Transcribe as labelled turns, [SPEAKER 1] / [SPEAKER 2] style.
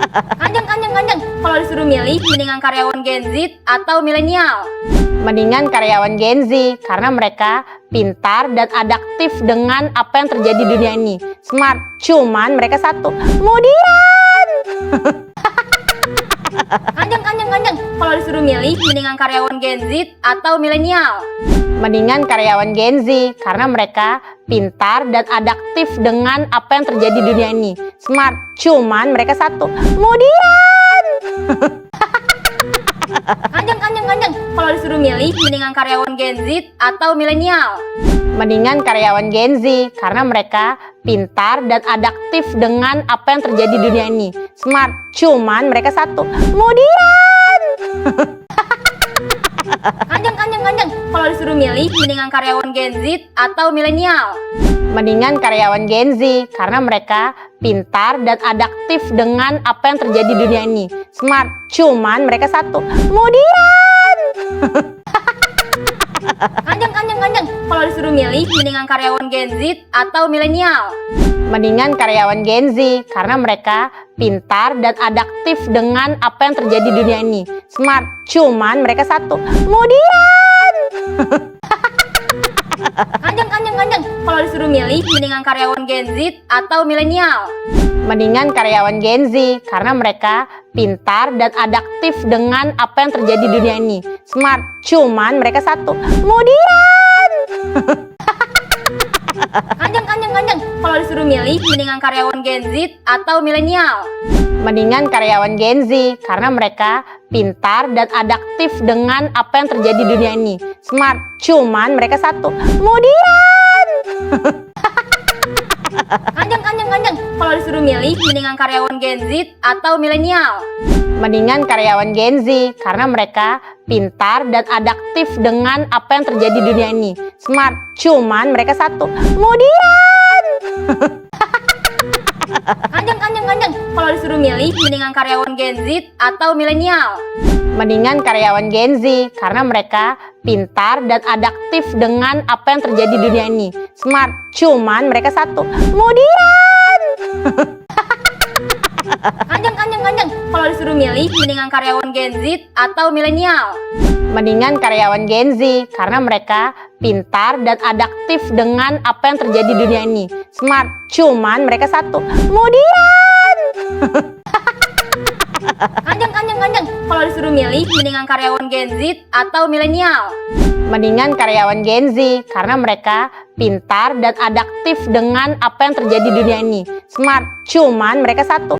[SPEAKER 1] Kanjeng. Kalau disuruh milih, mendingan karyawan Gen Z atau milenial?
[SPEAKER 2] Mendingan karyawan Gen Z, karena mereka pintar dan adaptif dengan apa yang terjadi di dunia ini. Smart, cuman mereka satu, kemudian.
[SPEAKER 1] Kanjeng. Kalau disuruh milih, mendingan karyawan Gen Z atau milenial?
[SPEAKER 2] Mendingan karyawan Gen Z, karena mereka pintar dan adaptif dengan apa yang terjadi di dunia ini. Smart, cuman mereka satu, kemudian.
[SPEAKER 1] Kanjeng. Kalau disuruh milih, mendingan karyawan Gen Z atau milenial?
[SPEAKER 2] Mendingan karyawan Gen Z, karena mereka pintar dan adaptif dengan apa yang terjadi di dunia ini. Smart, cuman mereka satu, kemudian.
[SPEAKER 1] Kanjeng. Kalau disuruh milih, mendingan karyawan Gen Z atau milenial?
[SPEAKER 2] Mendingan karyawan Gen Z, karena mereka pintar dan adaptif dengan apa yang terjadi di dunia ini. Smart, cuman mereka satu, kemudian.
[SPEAKER 1] Kanjeng. Kalau disuruh milih, mendingan karyawan Gen Z atau milenial?
[SPEAKER 2] Mendingan karyawan Gen Z, karena mereka pintar dan adaptif dengan apa yang terjadi di dunia ini. Smart, cuman mereka satu, kemudian.
[SPEAKER 1] Kanjeng. Kalau disuruh milih, mendingan karyawan Gen Z atau milenial?
[SPEAKER 2] Mendingan karyawan Gen Z, karena mereka pintar dan adaptif dengan apa yang terjadi di dunia ini. Smart, cuman mereka satu, kemudian.
[SPEAKER 1] Kanjeng. Kalau disuruh milih, mendingan karyawan Gen Z atau milenial?
[SPEAKER 2] Mendingan karyawan Gen Z, karena mereka pintar dan adaptif dengan apa yang terjadi di dunia ini. Smart, cuman mereka satu, kemudian.
[SPEAKER 1] Kanjeng. Kalau disuruh milih, mendingan karyawan Gen Z atau milenial?
[SPEAKER 2] Mendingan karyawan Gen Z, karena mereka pintar dan adaptif dengan apa yang terjadi di dunia ini. Smart, cuman mereka satu, kemudian.
[SPEAKER 1] Kanjeng. Kalau disuruh milih, mendingan karyawan Gen Z atau milenial?
[SPEAKER 2] Mendingan karyawan Gen Z, karena mereka pintar dan adaptif dengan apa yang terjadi di dunia ini. Smart, cuman mereka satu, kemudian.
[SPEAKER 1] Kanjeng. Kalau disuruh milih, mendingan karyawan Gen Z atau milenial?
[SPEAKER 2] Mendingan karyawan Gen Z, karena mereka pintar dan adaptif dengan apa yang terjadi di dunia ini. Smart, cuman mereka satu, kemudian.
[SPEAKER 1] Kanjeng. Kalau disuruh milih, mendingan karyawan Gen Z atau milenial?
[SPEAKER 2] Mendingan karyawan Gen Z, karena mereka pintar dan adaptif dengan apa yang terjadi di dunia ini. Smart, cuman mereka satu,